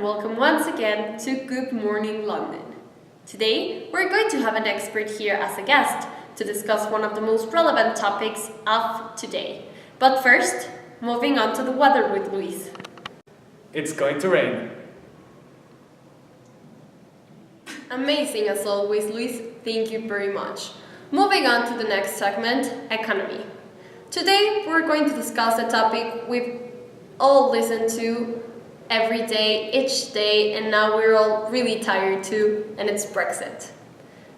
welcome once again to Good Morning London. Today, we're going to have an expert here as a guest to discuss one of the most relevant topics of today. But first, moving on to the weather with Luis. It's going to rain. Amazing as always, Luis. Thank you very much. Moving on to the next segment, economy. Today, we're going to discuss a topic we've all listened to every day, each day, and now we're all really tired too, and it's Brexit.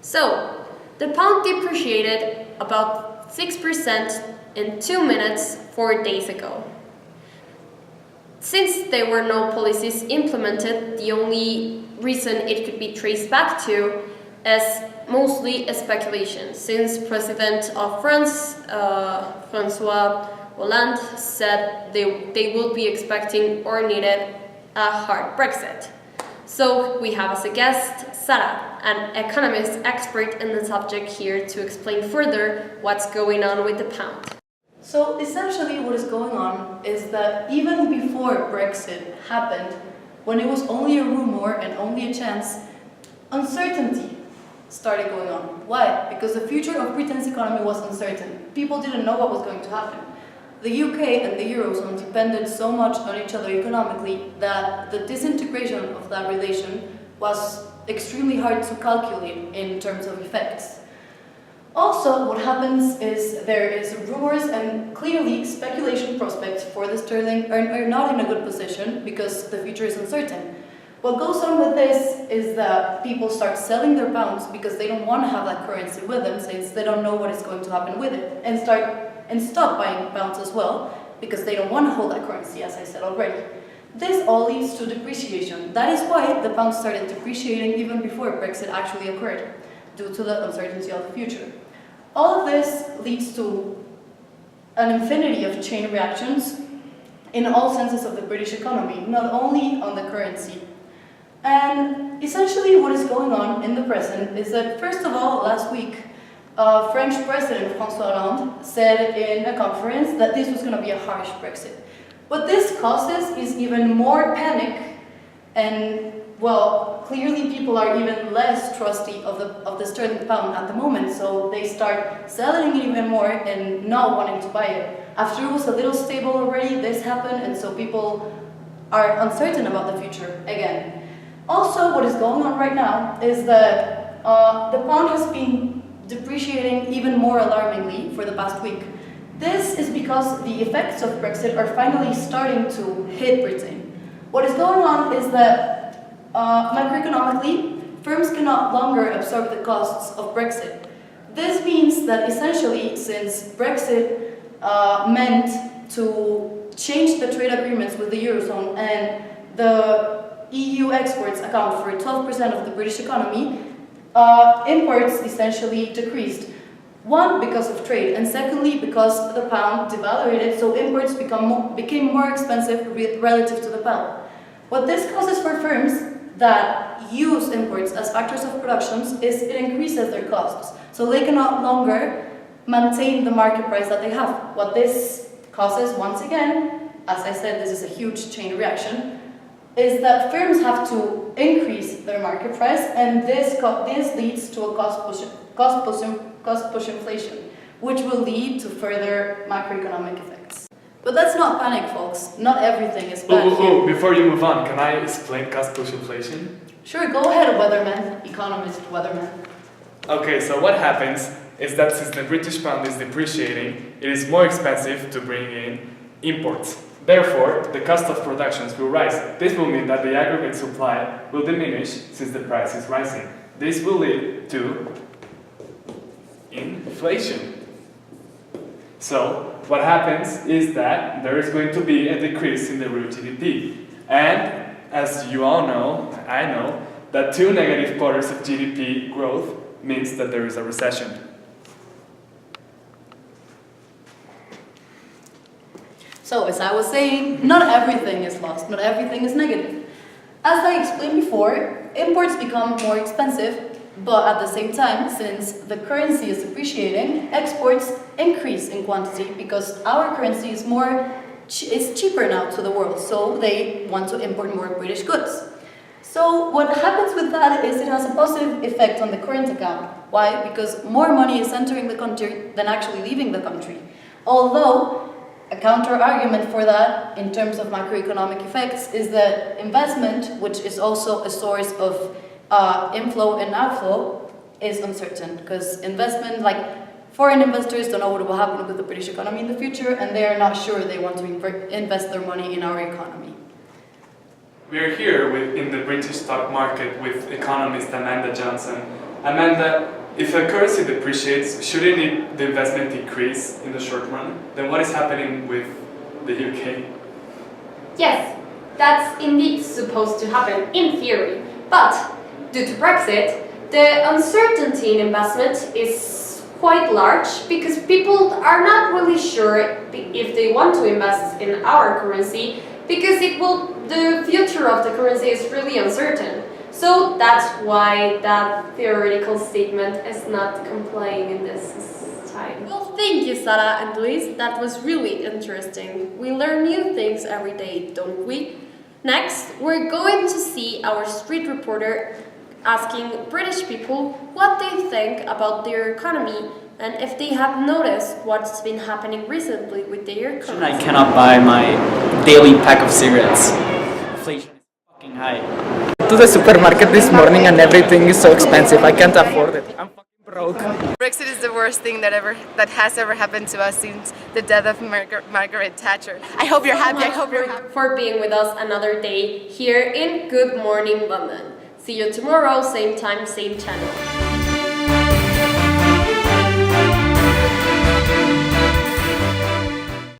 So, the pound depreciated about 6% in 2 minutes 4 days ago. Since there were no policies implemented, the only reason it could be traced back to is mostly a speculation, since President of France, François Hollande, said they will be expecting or needed a hard Brexit. So we have as a guest Sara, an economist expert in the subject here to explain further what's going on with the pound. So essentially what is going on is that even before Brexit happened, when it was only a rumor and only a chance, uncertainty started going on. Why? Because the future of Britain's economy was uncertain. People didn't know what was going to happen. The UK and the Eurozone depended so much on each other economically that the disintegration of that relation was extremely hard to calculate in terms of effects. Also, what happens is there is rumors and clearly speculation prospects for the sterling are not in a good position because the future is uncertain. What goes on with this is that people start selling their pounds because they don't want to have that currency with them since they don't know what is going to happen with it, and stop buying pounds as well because they don't want to hold that currency, as I said already. This all leads to depreciation. That is why the pound started depreciating even before Brexit actually occurred, due to the uncertainty of the future. All of this leads to an infinity of chain reactions in all senses of the British economy, not only on the currency. And essentially what is going on in the present is that, first of all, last week, French President François Hollande said in a conference that this was going to be a harsh Brexit. What this causes is even more panic, and well, clearly people are even less trusty of the sterling pound at the moment, so they start selling it even more and not wanting to buy it. After it was a little stable already, this happened, and so people are uncertain about the future again. Also, what is going on right now is that the pound has been depreciating even more alarmingly for the past week. This is because the effects of Brexit are finally starting to hit Britain. What is going on is that macroeconomically, firms can no longer absorb the costs of Brexit. This means that essentially, since Brexit meant to change the trade agreements with the Eurozone and the EU exports account for 12% of the British economy, imports essentially decreased. One, because of trade, and secondly, because the pound devaluated, so imports became more expensive relative to the pound. What this causes for firms that use imports as factors of production is it increases their costs. So they can no longer maintain the market price that they have. What this causes, once again, as I said, this is a huge chain reaction, is that firms have to increase their market price, and this leads to a cost push inflation, which will lead to further macroeconomic effects. But let's not panic, folks. Not everything is bad here. Before you move on, can I explain cost push inflation? Sure, go ahead, weatherman, economist, weatherman. Okay, so what happens is that since the British pound is depreciating, it is more expensive to bring in imports. Therefore, the cost of productions will rise. This will mean that the aggregate supply will diminish since the price is rising. This will lead to inflation. So, what happens is that there is going to be a decrease in the real GDP. And as you all know, I know, that 2 negative quarters of GDP growth means that there is a recession. So, as I was saying, not everything is lost, not everything is negative. As I explained before, imports become more expensive, but at the same time, since the currency is depreciating, exports increase in quantity because our currency is cheaper now to the world, so they want to import more British goods. So what happens with that is it has a positive effect on the current account. Why? Because more money is entering the country than actually leaving the country. Although a counter-argument for that in terms of macroeconomic effects is that investment, which is also a source of inflow and outflow, is uncertain. Because investment, like foreign investors don't know what will happen with the British economy in the future, and they are not sure they want to invest their money in our economy. We are here in the British stock market with economist Amanda Johnson. Amanda, if a currency depreciates, shouldn't the investment decrease in the short run? Then what is happening with the UK? Yes, that's indeed supposed to happen in theory. But due to Brexit, the uncertainty in investment is quite large because people are not really sure if they want to invest in our currency because the future of the currency is really uncertain. So that's why that theoretical statement is not complying in this time. Well, thank you, Sara and Luis. That was really interesting. We learn new things every day, don't we? Next, we're going to see our street reporter asking British people what they think about their economy and if they have noticed what's been happening recently with their currency. I cannot buy my daily pack of cigarettes. Inflation is fucking high. To the supermarket this morning and everything is so expensive. I can't afford it. I'm fucking broke. Brexit is the worst thing that has ever happened to us since the death of Margaret Thatcher. I hope you're happy. I hope you're happy. For being with us another day here in Good Morning London. See you tomorrow, same time, same channel.